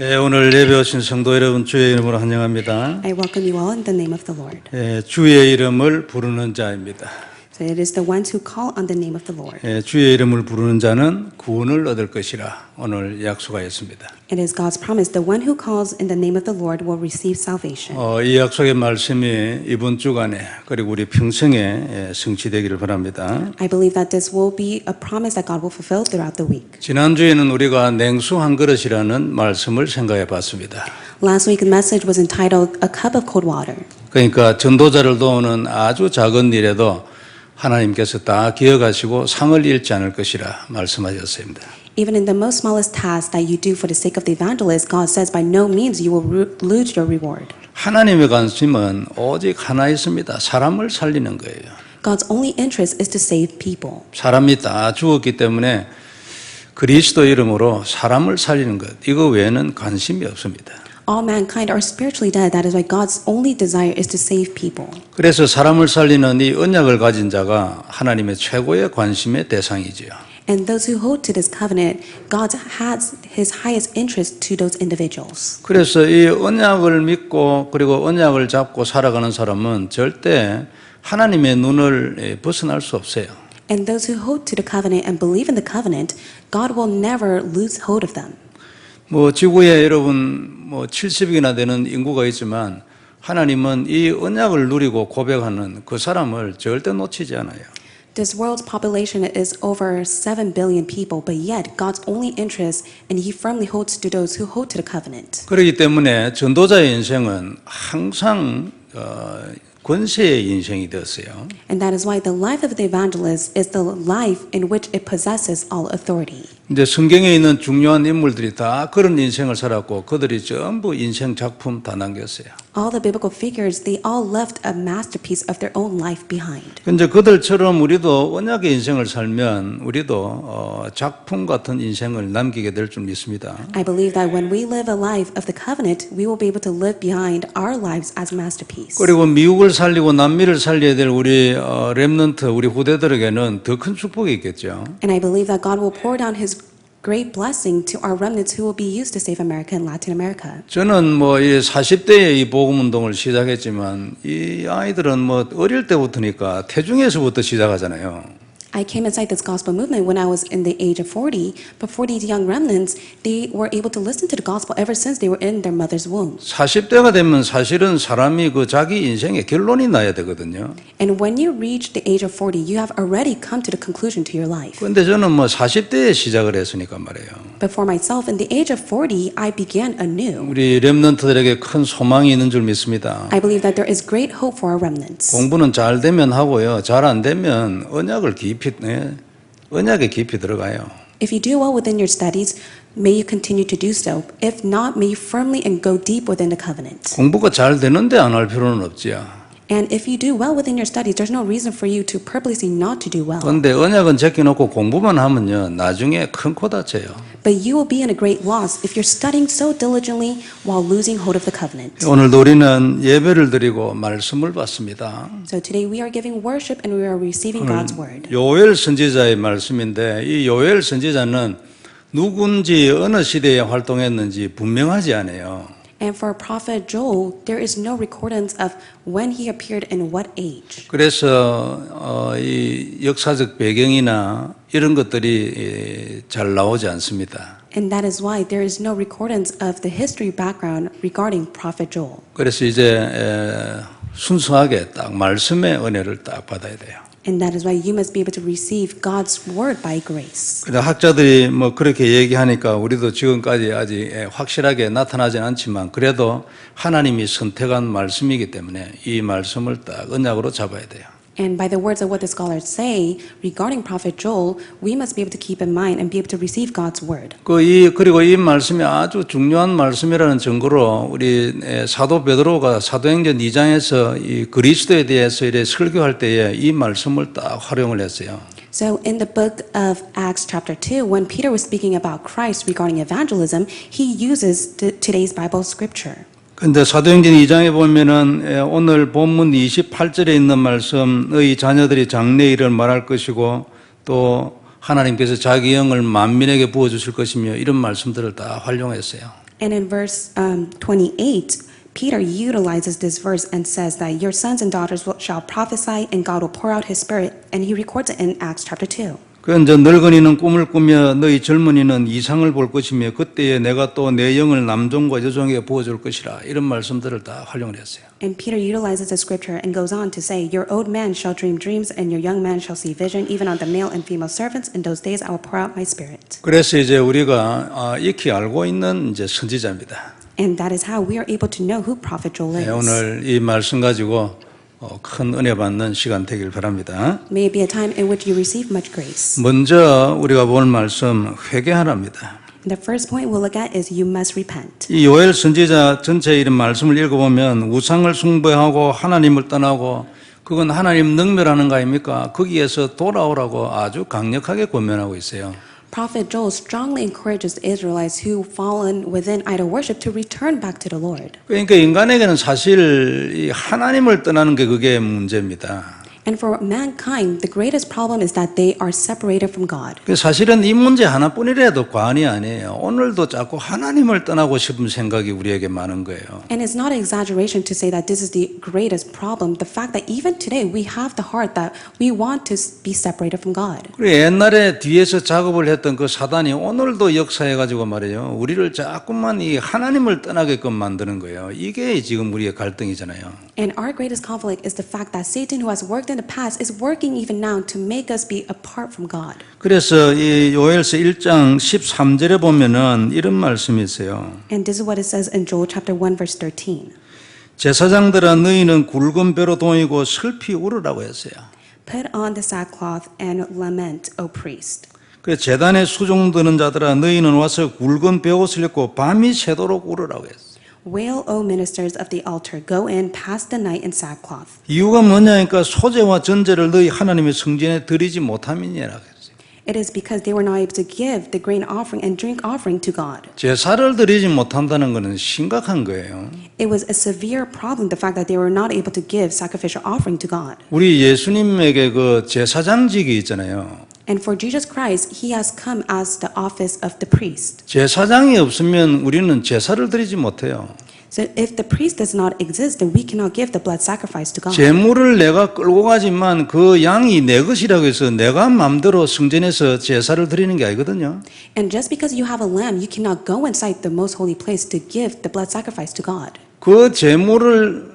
오늘 예배 오신 성도 여러분 주의 이름으로 환영합니다. I welcome you all in the name of the Lord. 주의 이름을 부르는 자입니다. So it is the ones who call on the name of the Lord. 주의 이름을 부르는 자는 구원을 얻을 것이라 오늘 약속하였습니다. It is God's promise. The one who calls in the name of the Lord will receive salvation. 이 약속의 말씀이 이번 주간에 그리고 우리 평생에 성취되기를 바랍니다. I believe that this will be a promise that God will fulfill throughout the week. 지난주에는 우리가 냉수 한 그릇이라는 말씀을 생각해 봤습니다. Last week's message was entitled A Cup of Cold Water. 그러니까 전도자를 도우는 아주 작은 일에도 하나님께서 다 기억하시고 상을 잃지 않을 것이라 말씀하셨습니다. Even in the most smallest task that you do for the sake of the evangelist, God says by no means you will lose your reward. 하나님의 관심은 오직 하나 있습니다. 사람을 살리는 거예요. God's only interest is to save people. 사람이 다 죽었기 때문에 그리스도 이름으로 사람을 살리는 것, 이거 외에는 관심이 없습니다. All mankind are spiritually dead. That is why God's only desire is to save people. 그래서 사람을 살리는 이 언약을 가진 자가 하나님의 최고의 관심의 대상이지요. And those who hold to this covenant, God has His highest interest to those individuals. 그래서 이 언약을 믿고 그리고 언약을 잡고 살아가는 사람은 절대 하나님의 눈을 벗어날 수 없어요. And those who hold to the covenant and believe in the covenant, God will never lose hold of them. 지구에 여러분 70억이나 되는 인구가 있지만 하나님은 이 언약을 누리고 고백하는 그 사람을 절대 놓치지 않아요. This world's population is over 7 billion people, but yet God's only interest, and He firmly holds to those who hold to the covenant. 그렇기 때문에 전도자의 인생은 항상 권세의 인생이 되었어요. And that is why the life of the evangelist is the life in which it possesses all authority. 이제 성경에 있는 중요한 인물들이 다 그런 인생을 살았고 그들이 전부 인생 작품 다 남겼어요. All the biblical figures, they all left a masterpiece of their own life behind. 근데 그들처럼 우리도 언약의 인생을 살면 우리도 작품 같은 인생을 남기게 될 줄 믿습니다. I believe that when we live a life of the covenant, we will be able to live behind our lives as a masterpiece. 그리고 미국을 살리고 남미를 살려야 될 우리 렘넌트, 우리 후대들에게는 더 큰 축복이 있겠죠. And I believe that God will pour down His great blessing to our remnants who will be used to save America and Latin America. 저는 이 40대에 이 복음 운동을 시작했지만 이 아이들은 어릴 때부터니까 태중에서부터 시작하잖아요. I came inside this gospel movement when I was in the age of 40, but for these young remnants, they were able to listen to the gospel ever since they were in their mother's womb. 40대가 되면 사실은 사람이 자기 인생의 결론이 나야 되거든요. And when you reach the age of 40, you have already come to the conclusion to your life. 그런데 저는 40대에 시작을 했으니까 말이에요. But for myself, in the age of 40, I began anew. 우리 렘넌트들에게 큰 소망이 있는 줄 믿습니다. I believe that there is great hope for our remnants. 공부는 잘 되면 하고요. 잘 안 되면 언약에 깊이 들어가요. If you do well within your studies, may you continue to do so. If not, may you firmly and go deep within the covenant. 공부가 잘 되는데 안 할 필요는 없지요. And if you do well within your studies, there's no reason for you to purposely not to do well. 그런데 언약은 제껴놓고 공부만 하면요, 나중에 큰 코 다쳐요. But you will be in a great loss if you're studying so diligently while losing hold of the covenant. 오늘도 우리는 예배를 드리고 말씀을 받습니다. So today we are giving worship and we are receiving God's word. 요엘 선지자의 말씀인데 이 요엘 선지자는 누군지 어느 시대에 활동했는지 분명하지 않아요. And for Prophet Joel, there is no recordance of when he appeared in what age. 그래서 이 역사적 배경이나 이런 것들이 잘 나오지 않습니다. And that is why there is no recordance of the history background regarding Prophet Joel. 그래서 이제 순수하게 딱 말씀의 은혜를 딱 받아야 돼요. And that is why you must be able to receive God's word by grace. 학자들이 그렇게 얘기하니까 우리도 지금까지 아직 확실하게 나타나진 않지만 그래도 하나님이 선택한 말씀이기 때문에 이 말씀을 딱 언약으로 잡아야 돼요. And by the words of what the scholars say regarding Prophet Joel, we must be able to keep in mind and be able to receive God's word. 그리고 이 말씀이 아주 중요한 말씀이라는 증거로 우리 사도 베드로가 사도행전 2장에서 이 그리스도에 대해서 이렇게 설교할 때에 이 말씀을 딱 활용을 했어요. So in the book of Acts chapter 2, when Peter was speaking about Christ regarding evangelism, he uses today's Bible scripture. 근데 사도행전 2장에 보면은 오늘 본문 28절에 있는 말씀, 너희 자녀들이 장래 일을 말할 것이고 또 하나님께서 자기 영을 만민에게 부어주실 것이며 이런 말씀들을 다 활용했어요. And in verse 28, Peter utilizes this verse and says that your sons and daughters shall prophesy and God will pour out his spirit. And he records it in Acts chapter 2. 그 이제 늙은이는 꿈을 꾸며 너희 젊은이는 이상을 볼 것이며 그때에 내가 또 내 영을 남종과 여종에게 부어줄 것이라 이런 말씀들을 다 활용을 했어요. And Peter utilizes the scripture and goes on to say, your old man shall dream dreams and your young man shall see vision, even on the male and female servants. In those days I will pour out my spirit. 그래서 이제 우리가 익히 알고 있는 이제 선지자입니다. And that is how we are able to know who Prophet Joel is. 네, 오늘 이 말씀 가지고 큰 은혜 받는 시간 되길 바랍니다. May it be a time in which you receive much grace. 먼저 우리가 볼 말씀 회개하랍니다. The first point we'll look at is you must repent. 이 요엘 선지자 전체 이런 말씀을 읽어보면 우상을 숭배하고 하나님을 떠나고 그건 하나님 능멸하는 거 아닙니까? 거기에서 돌아오라고 아주 강력하게 권면하고 있어요. Prophet Joel strongly encourages the Israelites who fallen within idol worship to return back to the Lord. 그러니까 인간에게는 사실 이 하나님을 떠나는 게 그게 문제입니다. And for mankind, the greatest problem is that they are separated from God. 사실은 이 문제 하나뿐이라도 과언이 아니에요. 오늘도 자꾸 하나님을 떠나고 싶은 생각이 우리에게 많은 거예요. And it's not an exaggeration to say that this is the greatest problem. The fact that even today we have the heart that we want to be separated from God. 그리고 옛날에 뒤에서 작업을 했던 그 사단이 오늘도 역사해가지고 말이에요. 우리를 자꾸만 이 하나님을 떠나게끔 만드는 거예요. 이게 지금 우리의 갈등이잖아요. And our greatest conflict is the fact that Satan, who has worked in the past, is working even now to make us be apart from God. 그래서 이 요엘서 1장 13절에 보면은 이런 말씀이 있어요. And this is what it says in Joel chapter 1 verse 13. 제사장들아 너희는 굵은 벼로 동이고 슬피 울으라고 했어요. Put on the sackcloth and lament, O priest. 그래서 제단에 수종 드는 자들아 너희는 와서 굵은 벼옷을 입고 밤이 새도록 울으라고 했어요. Wail, O ministers of the altar, go in, pass the night in sackcloth. 이유가 뭐냐니까 소제와 전제를 너희 하나님의 성전에 드리지 못함이니라 그랬어요. It is because they were not able to give the grain offering and drink offering to God. 제사를 드리지 못한다는 것은 심각한 거예요. It was a severe problem, the fact that they were not able to give sacrificial offering to God. 우리 예수님에게 그 제사장직이 있잖아요. And for Jesus Christ, He has come as the office of the priest. 제사장이 없으면 우리는 제사를 드리지 못해요. So if the priest does not exist, then we cannot give the blood sacrifice to God. 제물을 내가 끌고 가지만 그 양이 내 것이라고 해서 내가 마음대로 성전에서 제사를 드리는 게 아니거든요. And just because you have a lamb, you cannot go inside the most holy place to give the blood sacrifice to God. 그 제물을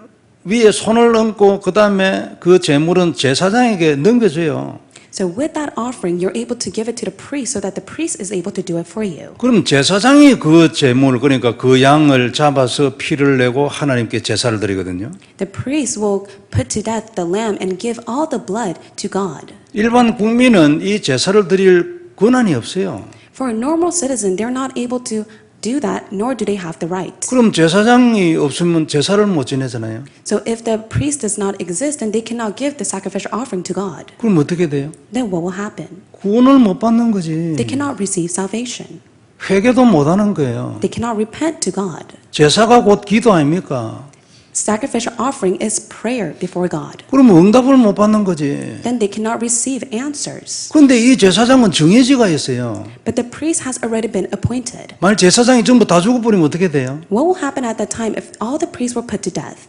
위에 손을 얹고 그 다음에 그 제물은 제사장에게 넘겨줘요. So with that offering, you're able to give it to the priest so that the priest is able to do it for you. 그럼 제사장이 그 제물 그러니까 그 양을 잡아서 피를 내고 하나님께 제사를 드리거든요. The priest will put to death the lamb and give all the blood to God. 일반 국민은 이 제사를 드릴 권한이 없어요. For a normal citizen, they're not able to do that, nor do they have the right. 그럼 제사장이 없으면 제사를 못 지내잖아요. So if the priest does not exist, then they cannot give the sacrificial offering to God. 그럼 어떻게 돼요? Then what will happen? 구원을 못 받는 거지. They cannot receive salvation. 회개도 못 하는 거예요. They cannot repent to God. 제사가 곧 기도 아닙니까? Sacrificial offering is prayer before God. 그러면 응답을 못 받는 거지. Then they cannot receive answers. 그런데 이 제사장은 정해지가 있어요. But the priest has already been appointed. 만약 제사장이 전부 다 죽어버리면 어떻게 돼요? What will happen at that time if all the priests were put to death?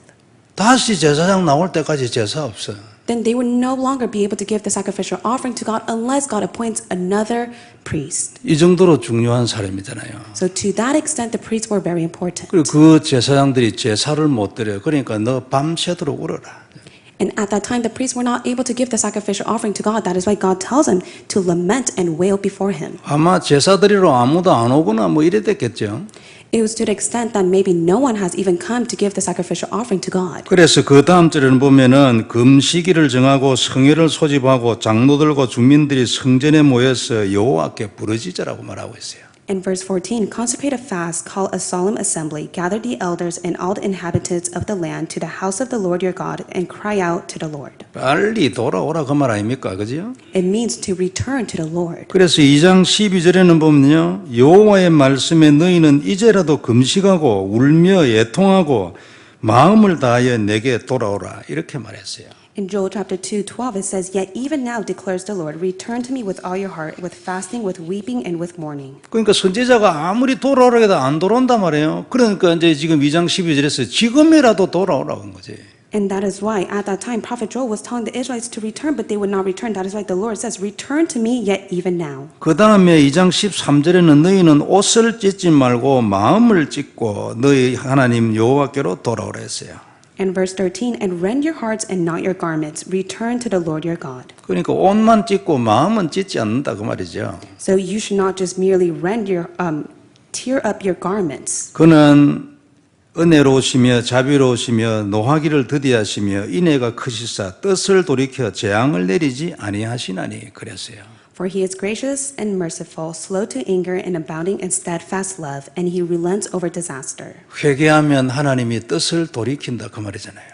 다시 제사장 나올 때까지 제사 없어. Then they would no longer be able to give the sacrificial offering to God unless God appoints another priest. 이 정도로 중요한 사람이잖아요. So to that extent, the priests were very important. 그리고 그 제사장들이 제사를 못 드려요. 그러니까 너 밤새도록 울어라. And at that time, the priests were not able to give the sacrificial offering to God. That is why God tells them to lament and wail before Him. 아마 제사 드리러 아무도 안 오거나 뭐 이래 됐겠죠. It was to the extent that maybe no one has even come to give the sacrificial offering to God. 그래서 그 다음 절에는 보면은 금시기를 정하고 성회를 소집하고 장로들과 주민들이 성전에 모여서 여호와께 부르짖으라고 말하고 있어요. In verse 14, consecrate a fast, call a solemn assembly, gather the elders and all the inhabitants of the land to the house of the Lord your God, and cry out to the Lord. 빨리 돌아오라 그 말 아닙니까? 그죠? It means to return to the Lord. 그래서 2장 12절에는 보면요. 여호와의 말씀에 너희는 이제라도 금식하고 울며 애통하고 마음을 다하여 내게 돌아오라 이렇게 말했어요. In Joel chapter 2:12, it says, "Yet even now declares the Lord, return to me with all your heart, with fasting, with weeping, and with mourning." 그러니까 선지자가 아무리 돌아오라 해도 안 돌아온단 말이에요. 그러니까 이제 지금 2장 12절에서 지금이라도 돌아오라고 한 거지. And that is why at that time Prophet Joel was telling the Israelites to return, but they would not return. That is why the Lord says, return to me yet even now. 그 다음에 2장 13절에는 너희는 옷을 찢지 말고 마음을 찢고 너희 하나님 여호와께로 돌아오라 했어요. And verse 13, and rend your hearts and not your garments. Return to the Lord your God. 그러니까 옷만 찢고 마음은 찢지 않는다 그 말이죠. So you should not just merely tear up your garments. 그는 은혜로우시며 자비로우시며 노하기를 더디하시며 인애가 크시사 뜻을 돌이켜 재앙을 내리지 아니하시나니 그랬어요. For he is gracious and merciful, slow to anger and abounding in steadfast love, and he relents over disaster. 회개하면 하나님이 뜻을 돌이킨다 그 말이잖아요.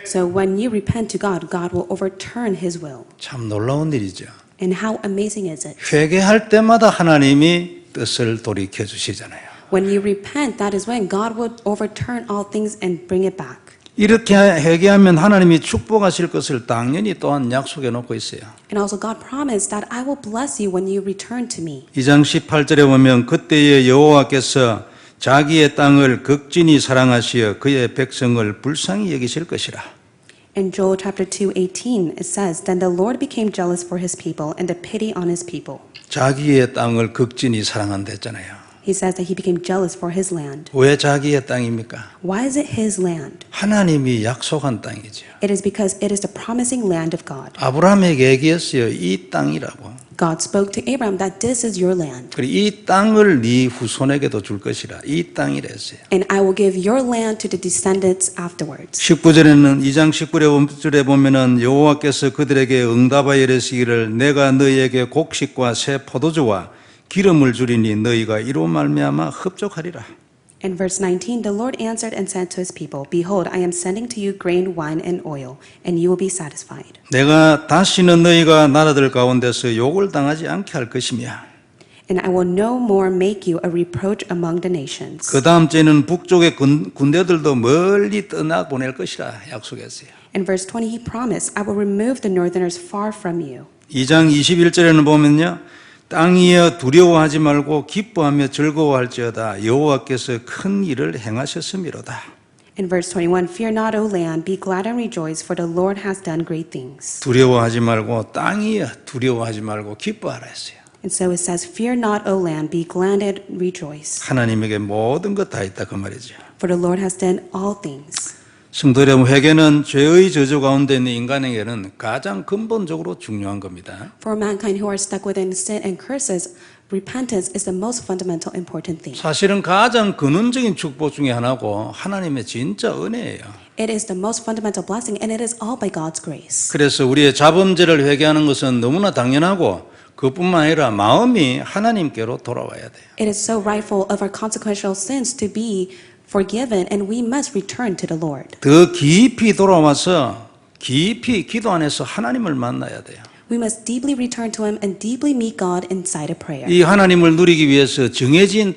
So when you repent to God, God will overturn his will. 참 놀라운 일이죠. And how amazing is it? 회개할 때마다 하나님이 뜻을 돌이켜 주시잖아요. When you repent, that is when God will overturn all things and bring it back. 이렇게 회개하면 하나님이 축복하실 것을 당연히 또한 약속해 놓고 있어요. And also God promised that I will bless you when you return to me. 2장 18절에 보면 그때의 여호와께서 자기의 땅을 극진히 사랑하시어 그의 백성을 불쌍히 여기실 것이라. In Joel chapter 2:18, it says, "Then the Lord became jealous for his people and the pity on his people." 자기의 땅을 극진히 사랑한다 했잖아요. He says that he became jealous for his land. 왜 자기의 땅입니까? Why is it his land? 하나님이 약속한 땅이죠. It is because it is the promising land of God. 아브라함에게 얘기했어요. 이 땅이라고. God spoke to Abraham that this is your land. 그리고 이 땅을 네 후손에게도 줄 것이라. 이 땅이라 했어요. And I will give your land to the descendants afterwards. 19절에는 2장 19절에 보면은 여호와께서 그들에게 응답하여 이르시기를 내가 너희에게 곡식과 새 포도주와 기름을 주리니 너희가 이로 말미암아 흡족하리라. In verse 19, the Lord answered and said to his people, "Behold, I am sending to you grain, wine, and oil, and you will be satisfied. 내가 다시는 너희가 나라들 가운데서 욕을 당하지 않게 할 것이며 And I will no more make you a reproach among the nations." 그 다음 주에는 북쪽의 군대들도 멀리 떠나보낼 것이라 약속했어요. In verse 20, he promised, "I will remove the northerners far from you." 2장 21절에는 보면요. 땅이여 두려워하지 말고 기뻐하며 즐거워할지어다 여호와께서 큰 일을 행하셨음이로다. In verse 21, "Fear not, O land, be glad and rejoice, for the Lord has done great things." 두려워하지 말고 땅이여 두려워하지 말고 기뻐하라 했어요. And so it says, "Fear not, O land, be glad and rejoice, 하나님에게 모든 것 다 있다 그 말이죠. for the Lord has done all things." 성도 여러분, 회개는 죄의 저주 가운데 있는 인간에게는 가장 근본적으로 중요한 겁니다. For mankind who are stuck within sin and curses, repentance is the most fundamental important thing. 사실은 가장 근원적인 축복 중에 하나고 하나님의 진짜 은혜예요. It is the most fundamental blessing, and it is all by God's grace. 그래서 우리의 자범죄를 회개하는 것은 너무나 당연하고 그뿐만 아니라 마음이 하나님께로 돌아와야 돼요. It is so rightful of our consequential sins to be forgiven, and we must return to the Lord. 더 깊이 돌아와서 깊이 기도 안에서 하나님을 만나야 돼요. We must deeply return to Him and deeply meet God inside a prayer. 이 하나님을 누리기 위해서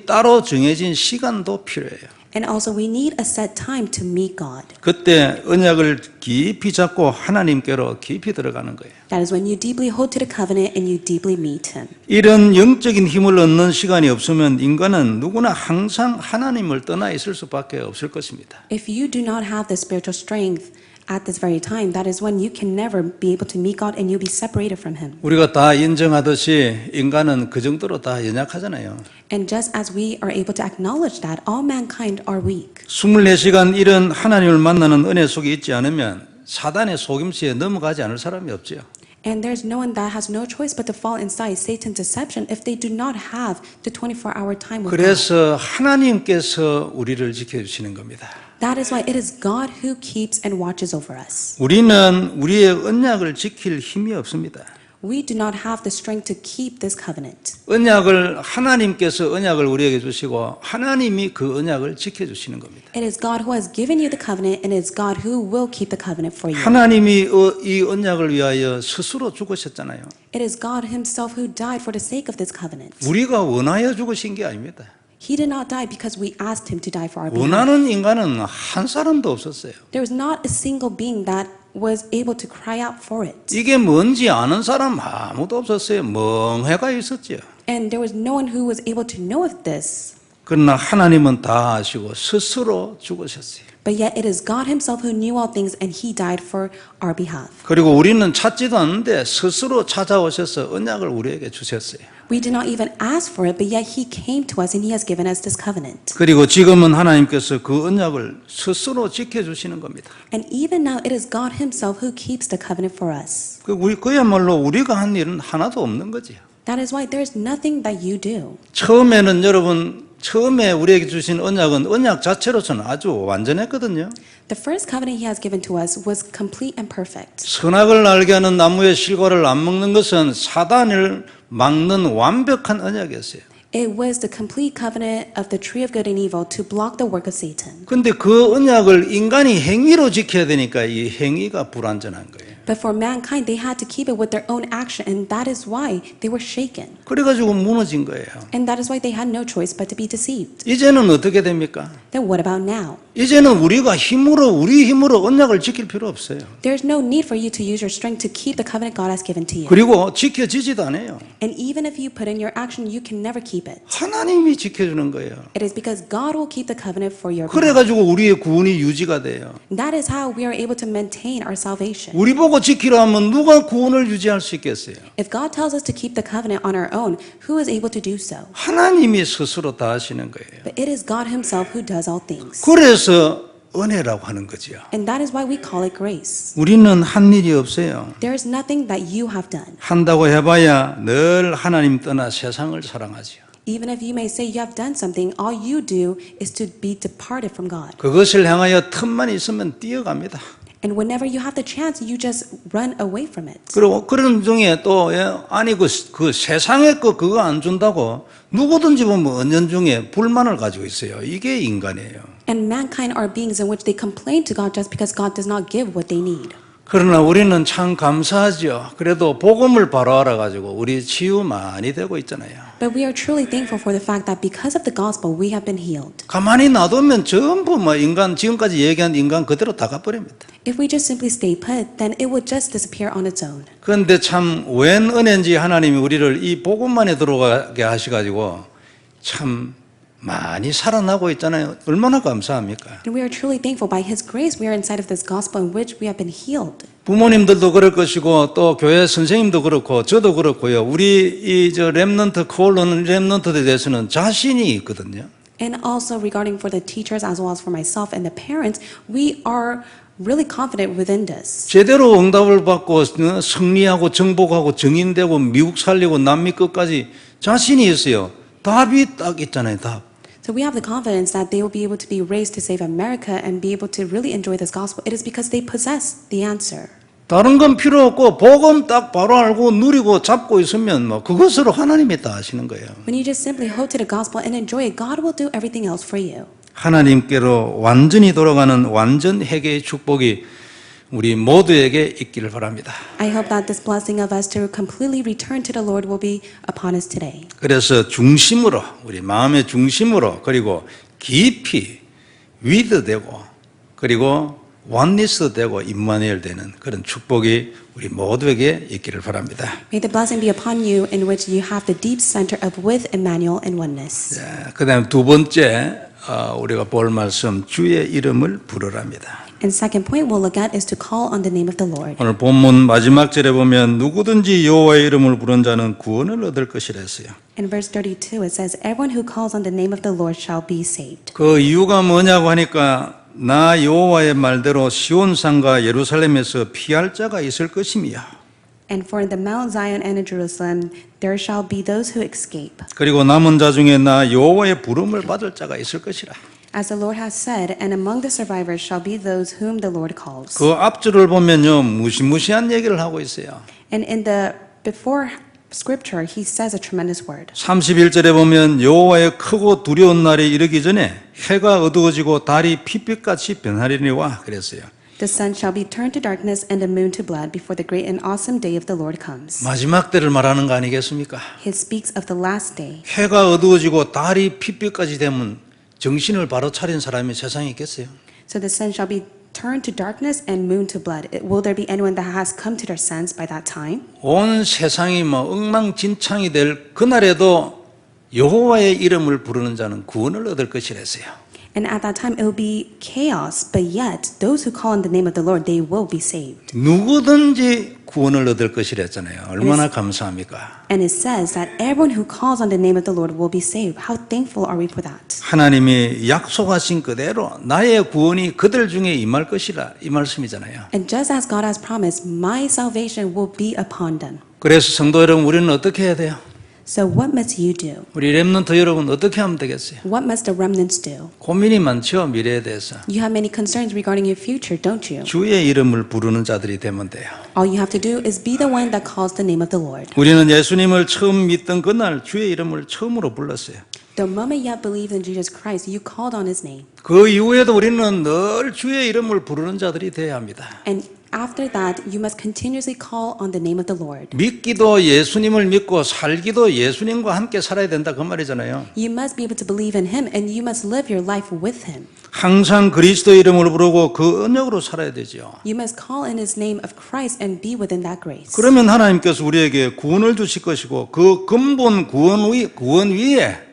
따로 정해진 시간도 필요해요. And also we need a set time to meet God. 그때 언약을 깊이 잡고 하나님께로 깊이 들어가는 거예요. That is when you deeply hold to the covenant and you deeply meet Him. 이런 영적인 힘을 얻는 시간이 없으면 인간은 누구나 항상 하나님을 떠나 있을 수밖에 없을 것입니다. If you do not have the spiritual strength at this very time, that is when you can never be able to meet God and you'll be separated from Him. 우리가 다 인정하듯이 인간은 그 정도로 다 연약하잖아요. And just as we are able to acknowledge that, all mankind are weak. 24시간 이런 하나님을 만나는 은혜 속에 있지 않으면 사단의 속임수에 넘어가지 않을 사람이 없죠. And there's no one that has no choice but to fall inside Satan's deception if they do not have the 24-hour time with God. 그래서 하나님께서 우리를 지켜주시는 겁니다. That is why it is God who keeps and watches over us. 우리는 우리의 언약을 지킬 힘이 없습니다. We do not have the strength to keep this covenant. 하나님께서 언약을 우리에게 주시고 하나님이 그 언약을 지켜주시는 겁니다. It is God who has given you the covenant, and it is God who will keep the covenant for you. 하나님이 이 언약을 위하여 스스로 죽으셨잖아요. It is God Himself who died for the sake of this covenant. 우리가 원하여 죽으신 게 아닙니다. He did not die because we asked Him to die for our behalf. 원하는 인간은 한 사람도 없었어요. There was not a single being that was able to cry out for it. 이게 뭔지 아는 사람 아무도 없었어요. 멍해가 있었죠. And there was no one who was able to know of this. 그러나 하나님은 다 아시고 스스로 죽으셨어요. But yet it is God himself who knew all things and he died for our behalf. 그리고 우리는 찾지도 않는데 스스로 찾아오셔서 언약을 우리에게 주셨어요. We did not even ask for it, but yet he came to us and he has given us this covenant. 그리고 지금은 하나님께서 그 언약을 스스로 지켜주시는 겁니다. And even now it is God himself who keeps the covenant for us. 그야말로 우리가 한 일은 하나도 없는 거지요. That is why there is nothing that you do. 처음에는 여러분 처음에 우리에게 주신 언약은 언약 자체로서는 아주 완전했거든요. The first covenant he has given to us was complete and perfect. 선악을 알게 하는 나무의 실과를 안 먹는 것은 사단을 막는 완벽한 언약이었어요. It was the complete covenant of the tree of good and evil to block the work of Satan. 근데 그 언약을 인간이 행위로 지켜야 되니까 이 행위가 불완전한 거예요. But for mankind, they had to keep it with their own action, and that is why they were shaken. 그래가지고 무너진 거예요. And that is why they had no choice but to be deceived. 이제는 어떻게 됩니까? Then what about now? 이제는 우리가 우리 힘으로 언약을 지킬 필요 없어요. There's no need for you to use your strength to keep the covenant God has given to you. 그리고 지켜지지도 않아요. And even if you put in your action, you can never keep it. 하나님이 지켜주는 거예요. It is because God will keep the covenant for your behalf. 그래가지고 우리의 구원이 유지가 돼요. That is how we are able to maintain our salvation. 우리 보고 지키라 하면 누가 구원을 유지할 수 있겠어요? If God tells us to keep the covenant on our own, who is able to do so? 하나님이 스스로 다 하시는 거예요. But it is God himself who does all things. 그래서 은혜라고 하는 거죠. And that is why we call it grace. 우리는 한 일이 없어요. There is nothing that you have done. 한다고 해봐야 늘 하나님 떠나 세상을 사랑하죠. Even if you may say you have done something, all you do is to be departed from God. 그것을 향하여 틈만 있으면 뛰어갑니다. And whenever you have the chance, you just run away from it. 그리고 그런 중에 또 아니 그 세상의 거 그거 안 준다고 누구든지 보면 은연중에 불만을 가지고 있어요. 이게 인간이에요. And mankind are beings in which they complain to God just because God does not give what they need. 그러나 우리는 참 감사하죠. 그래도 복음을 바로 알아가지고 우리 치유 많이 되고 있잖아요. But we are truly thankful for the fact that because of the gospel, we have been healed. 가만히 놔두면 전부 인간 지금까지 얘기한 인간 그대로 다 가버립니다. If we just simply stay put, then it would just disappear on its own. 그런데 참 웬 은혜인지 하나님이 우리를 이 복음만에 들어가게 하셔가지고 참 많이 살아나고 있잖아요. 얼마나 감사합니까? And we are truly thankful by His grace we are inside of this gospel in which we have been healed. 부모님들도 그럴 것이고 또 교회 선생님도 그렇고 저도 그렇고요. 우리 렘넌트 코올로는 렘넌트에 대해서는 자신이 있거든요. And also regarding for the teachers as well as for myself and the parents, we are really confident within this. 제대로 응답을 받고 승리하고 정복하고 정인되고 미국 살리고 남미 끝까지 자신이 있어요. 답이 딱 있잖아요. 답. So we have the confidence that they will be able to be raised to save America and be able to really enjoy this gospel. It is because they possess the answer. 다른 건 필요 없고 복음 딱 바로 알고 누리고 잡고 있으면 뭐 그것으로 하나님이 다 하시는 거예요. When you just simply hold to the gospel and enjoy it, God will do everything else for you. 하나님께로 완전히 돌아가는 완전 회개의 축복이 우리 모두에게 있기를 바랍니다. I hope that this blessing of us to completely return to the Lord will be upon us today. 그래서 중심으로 우리 마음의 중심으로 그리고 깊이 위드되고 그리고 원리스 되고 임마누엘 되는 그런 축복이 우리 모두에게 있기를 바랍니다. May the blessing be upon you in which you have the deep center of with Emmanuel and oneness. 그다음 두 번째 우리가 볼 말씀 주의 이름을 부르랍니다. And second point we'll look at is to call on the name of the Lord. 오늘 본문 마지막 절에 보면 누구든지 여호와의 이름을 부른 자는 구원을 얻을 것이라 했어요. In verse 32 it says, Everyone who calls on the name of the Lord shall be saved. 그 이유가 뭐냐고 하니까 나 여호와의 말대로 시온산과 예루살렘에서 피할 자가 있을 것임이야. And for the Mount Zion and in Jerusalem there shall be those who escape. 그리고 남은 자 중에 나 여호와의 부름을 받을 자가 있을 것이라. As the Lord has said, and among the survivors shall be those whom the Lord calls. 그 앞줄을 보면요 무시무시한 얘기를 하고 있어요. And in the before scripture he says a tremendous word. 31절에 보면 여호와의 크고 두려운 날이 이르기 전에 해가 어두워지고 달이 핏빛같이 변하리니와 그랬어요. The sun shall be turned to darkness and the moon to blood before the great and awesome day of the Lord comes. 마지막 때를 말하는 거 아니겠습니까? He speaks of the last day. 해가 어두워지고 달이 핏빛까지 되면 정신을 바로 차린 사람이 세상에 있겠어요? So the sun shall be turn to darkness and moon to blood, will there be anyone that has come to their sense by that time? 온 세상이 뭐 엉망진창이 될 그날에도 여호와의 이름을 부르는 자는 구원을 얻을 것이랬어요. And at that time it will be chaos, but yet those who call on the name of the Lord, they will be saved. 누구든지 구원을 얻을 것이랬잖아요. 얼마나 감사합니까? And it says that everyone who calls on the name of the Lord will be saved. How thankful are we for that? 하나님이 약속하신 그대로 나의 구원이 그들 중에 임할 것이라 이 말씀이잖아요. And just as God has promised, my salvation will be upon them. 그래서 성도 여러분, 우리는 어떻게 해야 돼요? So what must you do? 우리 렘넌트 여러분 어떻게 하면 되겠어요? What must the remnants do? 고민이 많죠, 미래에 대해서. You have many concerns regarding your future, don't you? 주의 이름을 부르는 자들이 되면 돼요. All you have to do is be the one that calls the name of the Lord. 우리는 예수님을 처음 믿던 그날 주의 이름을 처음으로 불렀어요. The moment you have believed in Jesus Christ, you called on His name. 그 이후에도 우리는 늘 주의 이름을 부르는 자들이 되어야 합니다. And after that, you must continuously call on the name of the Lord. 믿기도 예수님을 믿고 살기도 예수님과 함께 살아야 된다 그 말이잖아요. You must be able to believe in Him and you must live your life with Him. 항상 그리스도 이름을 부르고 그 언약으로 살아야 되죠. You must call in His name of Christ and be within that grace. 그러면 하나님께서 우리에게 구원을 주실 것이고 그 근본 구원 위에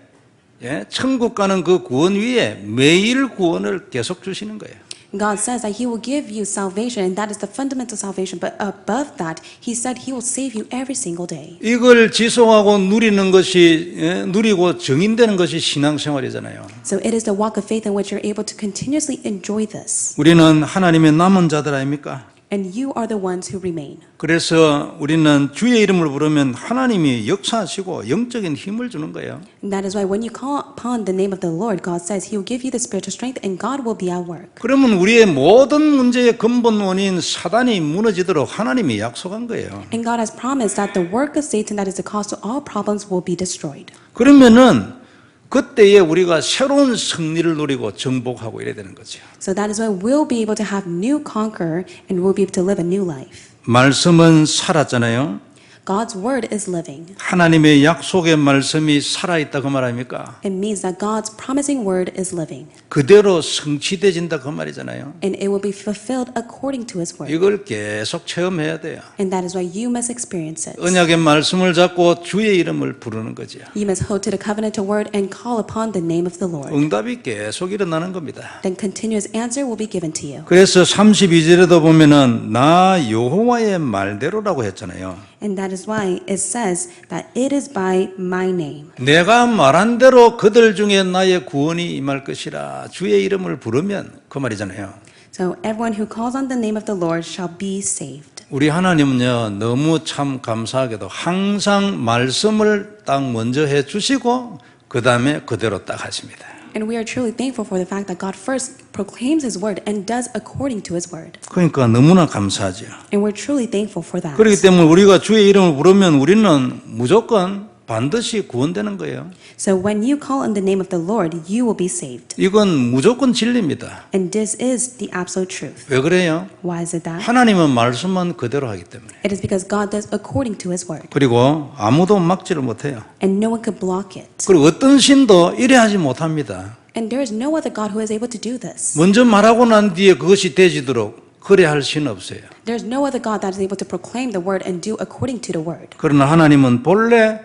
천국 가는 그 구원 위에 매일 구원을 계속 주시는 거예요. God says that He will give you salvation, and that is the fundamental salvation. But above that, He said He will save you every single day. 이걸 지속하고 누리는 것이 누리고 정인되는 것이 신앙생활이잖아요. So it is the walk of faith in which you're able to continuously enjoy this. 우리는 하나님의 남은 자들 아닙니까? And you are the ones who remain. 그래서 우리는 주의 이름을 부르면 하나님이 역사하시고 영적인 힘을 주는 거예요. And that is why when you call upon the name of the Lord, God says He will give you the spiritual strength and God will be at work. 그러면 우리의 모든 문제의 근본 원인 사단이 무너지도록 하나님이 약속한 거예요. And God has promised that the work of Satan that is the cause to all problems will be destroyed. 그러면은 그때에 우리가 새로운 승리를 누리고 정복하고 이래야 되는 거죠. So that is why we'll be able to have new conquer and we'll be able to live a new life. 말씀은 살았잖아요. God's word is living. 하나님의 약속의 말씀이 살아있다 그 말 아닙니까? It means that God's promising word is living. 그대로 성취되진다 그 말이잖아요. And it will be fulfilled according to His word. 이걸 계속 체험해야 돼요. And that is why you must experience it. 언약의 말씀을 잡고 주의 이름을 부르는 거죠. You must hold to the covenantal word and call upon the name of the Lord. 응답이 계속 일어나는 겁니다. Then continuous answer will be given to you. 그래서 32절에도 보면은 나 여호와의 말대로라고 했잖아요. And that is why it says that it is by my name. 내가 말한 대로 그들 중에 나의 구원이 임할 것이라 주의 이름을 부르면 그 말이잖아요. So everyone who calls on the name of the Lord shall be saved. 우리 하나님은요 너무 참 감사하게도 항상 말씀을 딱 먼저 해 주시고 그 다음에 그대로 딱 하십니다. And we are truly thankful for the fact that God first proclaims His word and does according to His word. 그러니까 너무나 감사하죠. And we're truly thankful for that. 그렇기 때문에 우리가 주의 이름을 부르면 우리는 무조건 반드시 구원되는 거예요. So when you call on the name of the Lord, you will be saved. 이건 무조건 진리입니다. And this is the absolute truth. 왜 그래요? Why is it that? 하나님은 말씀만 그대로 하기 때문에. It is because God does according to His word. 그리고 아무도 막지를 못해요. And no one could block it. 그리고 어떤 신도 이래 하지 못합니다. And there is no other God who is able to do this. 먼저 말하고 난 뒤에 그것이 되지도록 그래 할 수는 없어요. There is no other God that is able to proclaim the word and do according to the word. 그러나 하나님은 본래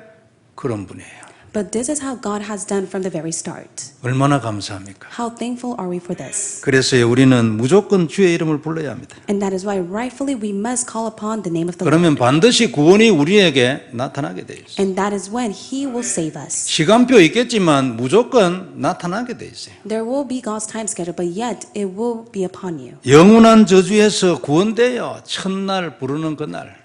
그런 분이에요. But this is how God has done from the very start. 얼마나 감사합니까? How thankful are we for this? 그래서 우리는 무조건 주의 이름을 불러야 합니다. And that is why rightfully we must call upon the name of the Lord. 그러면 반드시 구원이 우리에게 나타나게 돼 있어요. And that is when He will save us. 시간표 있겠지만 무조건 나타나게 돼 있어요. There will be God's time schedule, but yet it will be upon you. 영원한 저주에서 구원되어 첫날 부르는 그날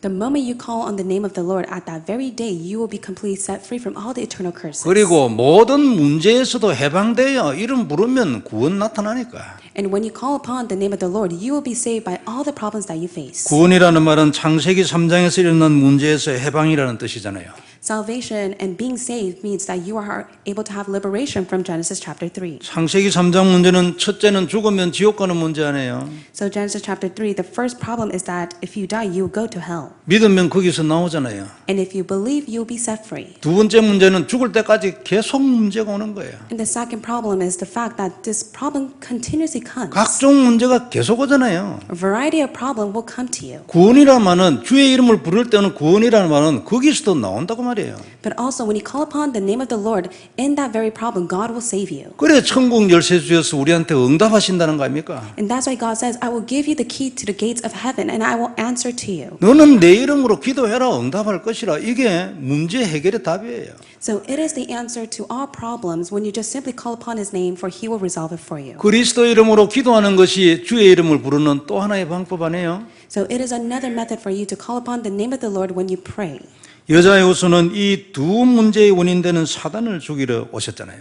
The moment you call on the name of the Lord, at that very day, you will be completely set free from all the eternal curses. 그리고 모든 문제에서도 해방되어 이름 부르면 구원 나타나니까. And when you call upon the name of the Lord, you will be saved by all the problems that you face. 구원이라는 말은 창세기 3장에서 일어난 문제에서 해방이라는 뜻이잖아요. Salvation and being saved means that you are able to have liberation from Genesis chapter 3. 창세기 3장 문제는 첫째는 죽으면 지옥 가는 문제 아니에요. So Genesis chapter 3, the first problem is that if you die, you will go to hell. 믿으면 거기서 나오잖아요. And if you believe, you will be set free. 두 번째 문제는 죽을 때까지 계속 문제가 오는 거예요. And the second problem is the fact that this problem continuously comes. 각종 문제가 계속 오잖아요. A variety of problem will come to you. 구원이란 말은 주의 이름을 부를 때는 구원이라는 말은 거기서도 나온다고 말이에요. But also when you call upon the name of the Lord, in that very problem, God will save you. 그래 천국 열쇠 주셔서 우리한테 응답하신다는 거 아닙니까? And that's why God says, I will give you the key to the gates of heaven and I will answer to you. 너는 내 이름으로 기도해라 응답할 것이라. 이게 문제 해결의 답이에요. So it is the answer to all problems when you just simply call upon His name, for He will resolve it for you. 그리스도 이름으로 기도하는 것이 주의 이름을 부르는 또 하나의 방법 아니에요? So it is another method for you to call upon the name of the Lord when you pray. 여자의 후손은 이 두 문제의 원인되는 사단을 죽이러 오셨잖아요.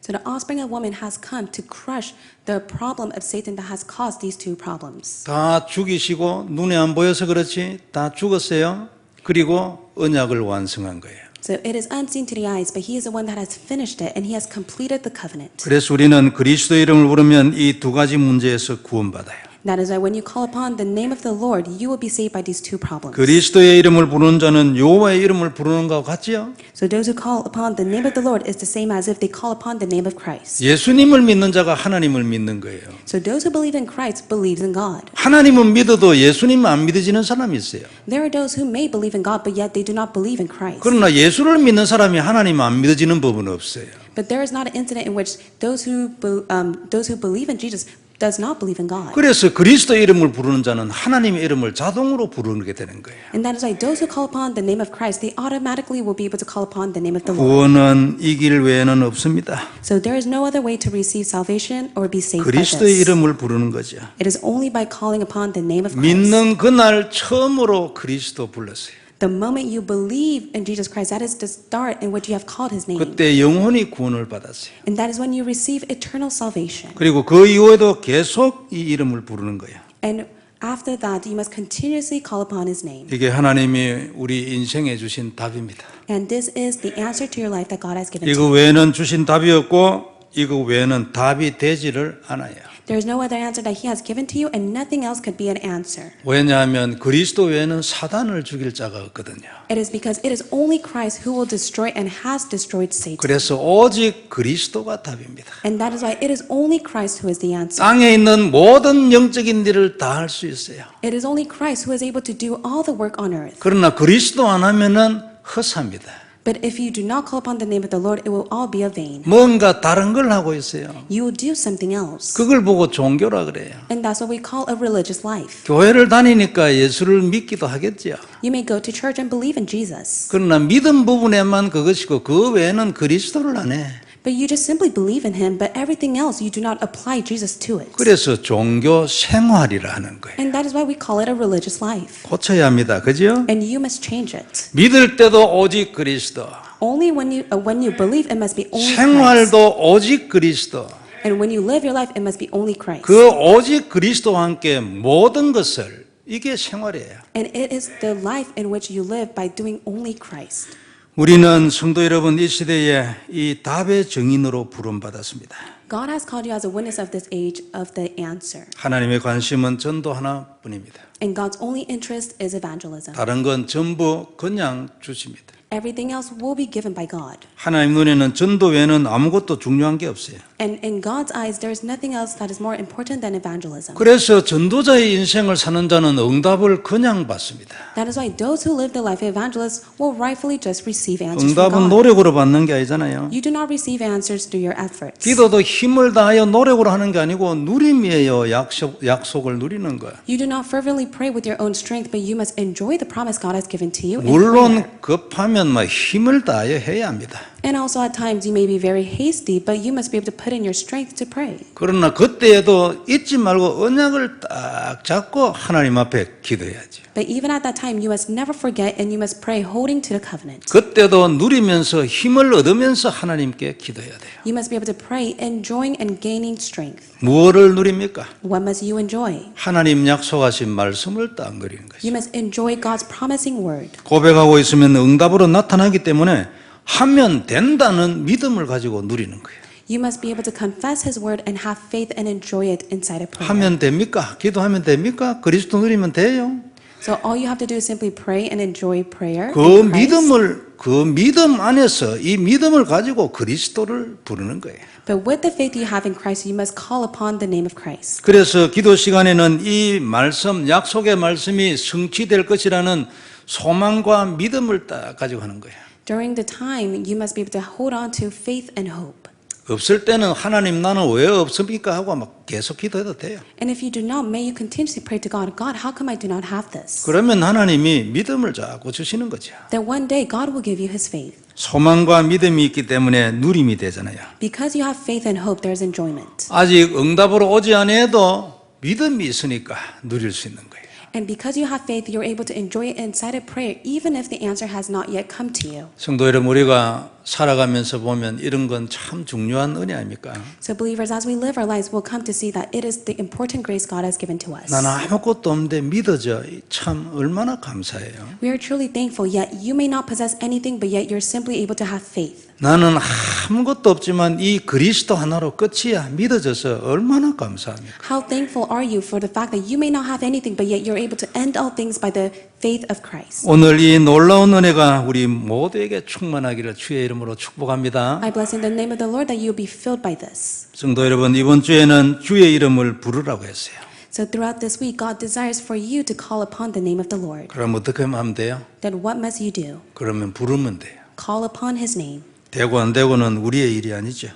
So the offspring of woman has come to crush the problem of Satan that has caused these two problems. 다 죽이시고 눈에 안 보여서 그렇지 다 죽었어요. 그리고 언약을 완성한 거예요. So it is unseen to the eyes, but He is the one that has finished it and He has completed the covenant. 그래서 우리는 그리스도 이름을 부르면 이 두 가지 문제에서 구원받아요. That is why when you call upon the name of the Lord, you will be saved by these two problems. 그리스도의 이름을 부르는 자는 여호와의 이름을 부르는 것과 같지요. So those who call upon the name of the Lord is the same as if they call upon the name of Christ. 예수님을 믿는 자가 하나님을 믿는 거예요. So those who believe in Christ believes in God. 하나님은 믿어도 예수님 안 믿어지는 사람이 있어요. There are those who may believe in God, but yet they do not believe in Christ. 그러나 예수를 믿는 사람이 하나님 안 믿어지는 법은 없어요. But there is not an incident in which those who believe in Jesus does not believe in God. 그래서 그리스도 이름을 부르는 자는 하나님의 이름을 자동으로 부르게 되는 거예요. And that is why those who call upon the name of Christ, they automatically will be able to call upon the name of the Lord. 구원은 이 길 외에는 없습니다. So there is no other way to receive salvation or be saved by 그리스도의 this. 이름을 부르는 거죠. It is only by calling upon the name of Christ. 믿는 그날 처음으로 그리스도 불렀어요. The moment you believe in Jesus Christ, that is the start in which you have called His name. 그때 영혼이 구원을 받았어요. And that is when you receive eternal salvation. 그리고 그 이후에도 계속 이 이름을 부르는 거예요. And after that, you must continuously call upon His name. 이게 하나님이 우리 인생에 주신 답입니다. And this is the answer to your life that God has given to 이거 you. 외에는 주신 답이 없고 이거 외에는 답이 되지를 않아요. There is no other answer that He has given to you, and nothing else could be an answer. 왜냐하면 그리스도 외에는 사단을 죽일 자가 없거든요. It is because it is only Christ who will destroy and has destroyed Satan. 그래서 오직 그리스도가 답입니다. And that is why it is only Christ who is the answer. 땅에 있는 모든 영적인 일을 다 할 수 있어요. It is only Christ who is able to do all the work on earth. 그러나 그리스도 안 하면은 허사입니다. But if you do not call upon the name of the Lord, it will all be a vain. 뭔가 다른 걸 하고 있어요. You will do something else. 그걸 보고 종교라 그래요. And that's what we call a religious life. 교회를 다니니까 예수를 믿기도 하겠죠. You may go to church and believe in Jesus, 그러나 믿음 부분에만 그것이고 그 외에는 그리스도를 안 해. but you just simply believe in Him, but everything else you do not apply Jesus to it. 그래서 종교 생활이라 하는 거예요. And that is why we call it a religious life. 고쳐야 합니다. 그죠? And you must change it. 믿을 때도 오직 그리스도. Only when you believe, it must be only Christ. 생활도 오직 그리스도. And when you live your life, it must be only Christ. 그 오직 그리스도와 함께 모든 것을 이게 생활이에요. And it is the life in which you live by doing only Christ. 우리는 성도 여러분 이 시대에 이 답의 증인으로 부름받았습니다. God has called you as a witness of this age of the answer. 하나님의 관심은 전도 하나뿐입니다. And God's only interest is evangelism. 다른 건 전부 그냥 주십니다. Everything else will be given by God. 하나님 눈에는 전도 외에는 아무것도 중요한 게 없어요. And in God's eyes, there is nothing else that is more important than evangelism. 그래서 전도자의 인생을 사는 자는 응답을 그냥 받습니다. That is why those who live the life of evangelists will rightfully just receive answers from 응답은 God. 노력으로 받는 게 아니잖아요. You do not receive answers through your efforts. 기도도 힘을 다하여 노력으로 하는 게 아니고 누림이에요. 약속을 누리는 거야. You do not fervently pray with your own strength, but you must enjoy the promise God has given to you in 물론 prayer. 급하면 막 힘을 다하여 해야 합니다. And also at times you may be very hasty, but you must be able to put in your strength to pray. 그러나 그때에도 잊지 말고 언약을 딱 잡고 하나님 앞에 기도해야지. But even at that time, you must never forget and you must pray holding to the covenant. 그때도 누리면서 힘을 얻으면서 하나님께 기도해야 돼요. You must be able to pray, enjoying and gaining strength. 무엇을 누립니까? What must you enjoy? 하나님 약속하신 말씀을 딱 누리는 You 것이죠. must enjoy God's promising word. 고백하고 있으면 응답으로 나타나기 때문에 하면 된다는 믿음을 가지고 누리는 거예요. You must be able to confess His word and have faith and enjoy it inside of prayer. 하면 됩니까? 기도하면 됩니까? 그리스도 누리면 돼요. So all you have to do is simply pray and enjoy prayer. 그 in Christ. 믿음 안에서 이 믿음을 가지고 그리스도를 부르는 거예요. But with the faith you have in Christ, you must call upon the name of Christ. 그래서 기도 시간에는 이 말씀, 약속의 말씀이 성취될 것이라는 소망과 믿음을 딱 가지고 하는 거예요. During the time, you must be able to hold on to faith and hope. 없을 때는 하나님 나는 왜 없습니까? 하고 막 계속 기도해도 돼요. And if you do not, may you continuously pray to God, God, how come I do not have this? 그러면 하나님이 믿음을 자꾸 주시는 거죠. Then one day God will give you His faith. 소망과 믿음이 있기 때문에 누림이 되잖아요. Because you have faith and hope, there is enjoyment. 아직 응답으로 오지 않아도 믿음이 있으니까 누릴 수 있는 거예요. And because you have faith, you're able to enjoy it inside of prayer, even if the answer has not yet come to you. 성도 여러분, 우리가 살아가면서 보면 이런 건 참 중요한 은혜 아닙니까? So believers, as we live our lives, we'll come to see that it is the important grace God has given to us. 나는 아무것도 없는데 믿어져. 참 얼마나 감사해요. We are truly thankful, yet you may not possess anything, but yet you're simply able to have faith. 나는 아무것도 없지만 이 그리스도 하나로 끝이야. 믿어져서 얼마나 감사합니까? How thankful are you for the fact that you may not have anything, but yet you're able to end all things by the faith of Christ. 오늘 이 놀라운 은혜가 우리 모두에게 충만하기를 주의 이름으로 축복합니다. I bless in the name of the Lord that you will be filled by this. 성도 여러분, 이번 주에는 주의 이름을 부르라고 했어요. So throughout this week, God desires for you to call upon the name of the Lord. 그럼 어떻게 하면 돼요? Then what must you do? 그러면 부르면 돼요. Call upon His name. 되고 안 되고는 우리의 일이 아니죠.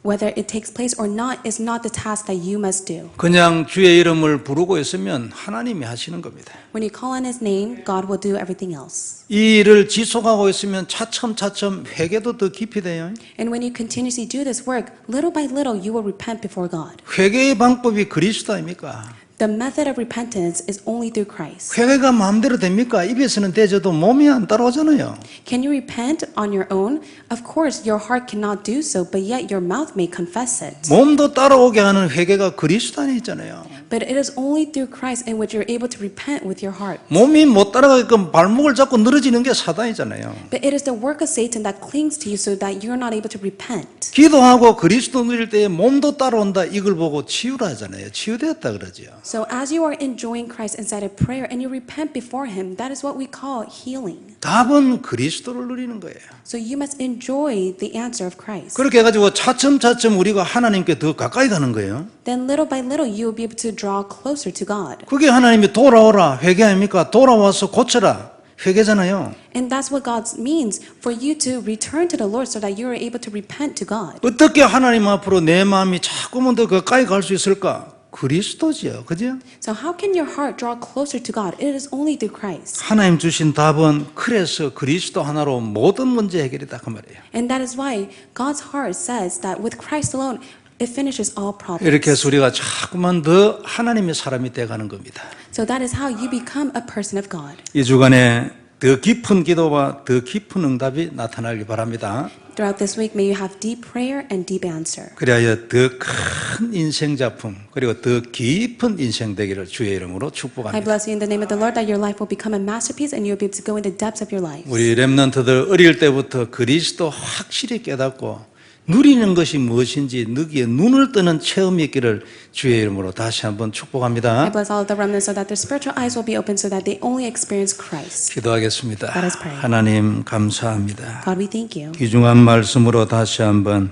Whether it takes place or not is not the task that you must do. 그냥 주의 이름을 부르고 있으면 하나님이 하시는 겁니다. When you call on His name, God will do everything else. 이 일을 지속하고 있으면 차츰차츰 회개도 더 깊이 돼요. And when you continuously do this work, little by little, you will repent before God. 회개의 방법이 그리스도 아닙니까? The method of repentance is only through Christ. 회개가 마음대로 됩니까? 입에서는 되져도 몸이 안 따라오잖아요. Can you repent on your own? Of course, your heart cannot do so, but yet your mouth may confess it. 몸도 따라오게 하는 회개가 그리스도 안에 있잖아요. But it is only through Christ in which you're able to repent with your heart. 몸이 못 따라가게끔 발목을 잡고 늘어지는 게 사단이잖아요. But it is the work of Satan that clings to you so that you're not able to repent. 기도하고 그리스도 누릴 때 몸도 따라온다 이걸 보고 치유라 하잖아요. 치유되었다 그러죠. So as you are enjoying Christ inside of prayer and you repent before Him, that is what we call healing. 답은 그리스도를 누리는 거예요. So you must enjoy the answer of Christ. 그렇게 해가지고 차츰차츰 우리가 하나님께 더 가까이 가는 거예요. Then little by little you will be able to draw closer to God. 그게 하나님이 돌아오라 회개 아닙니까? 돌아와서 고쳐라 회개잖아요. And that's what God means for you to return to the Lord so that you are able to repent to God. 어떻게 하나님 앞으로 내 마음이 자꾸만 더 가까이 갈 수 있을까? 그리스도지요. 그죠? So how can your heart draw closer to God? It is only through Christ. 하나님 주신 답은 그래서 그리스도 하나로 모든 문제 해결이다 그 말이에요. And that is why God's heart says that with Christ alone, it finishes all problems. 이렇게 해서 우리가 자꾸만 더 하나님의 사람이 돼가는 겁니다. So that is how you become a person of God. 이 주간에 더 깊은 기도와 더 깊은 응답이 나타나길 바랍니다. Throughout this week, may you have deep prayer and deep answer. 그리하여 더 큰 인생 작품 그리고 더 깊은 인생 되기를 주의 이름으로 I 축복합니다. bless you in the name of the Lord that your life will become a masterpiece and you'll be able to go into the depths of your life. 우리 렘넌트들 어릴 때부터 그리스도 확실히 깨닫고 누리는 것이 무엇인지 느기에 눈을 뜨는 체험이 있기를 주의 이름으로 다시 한번 I 축복합니다. bless all of the remnants so that their spiritual eyes will be open so that they only experience Christ. 기도하겠습니다. Let us pray. 하나님 감사합니다. God, we thank you. 귀중한 말씀으로 다시 한번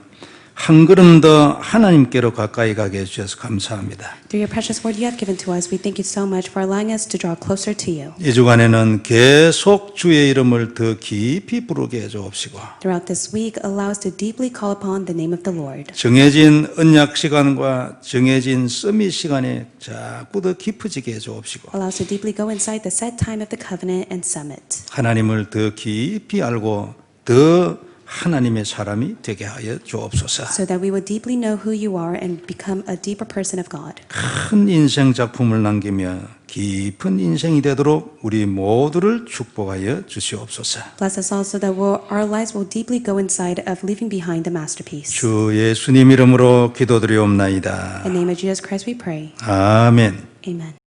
한 걸음 더 하나님께로 가까이 가게 해주셔서 감사합니다. Through your precious word you have given to us, we thank you so much for allowing us to draw closer to you. 이 주간에는 계속 주의 이름을 더 깊이 부르게 해주옵시고 Throughout this week, allow us to deeply call upon the name of the Lord. 정해진 언약 시간과 정해진 서밋 시간에 자꾸 더 깊어지게 해주옵시고 Allow us to deeply go inside the set time of the covenant and summit. 하나님을 더 깊이 알고 더 하나님의 사람이 되게 하여 주옵소서. so that we would deeply know who you are and become a deeper person of God. 큰 인생 작품을 남기며 깊은 인생이 되도록 우리 모두를 축복하여 주시옵소서. Bless us also that our lives will deeply go inside of leaving behind the masterpiece. 주 예수님 이름으로 기도드리옵나이다. In the name of Jesus Christ we pray. 아멘. Amen.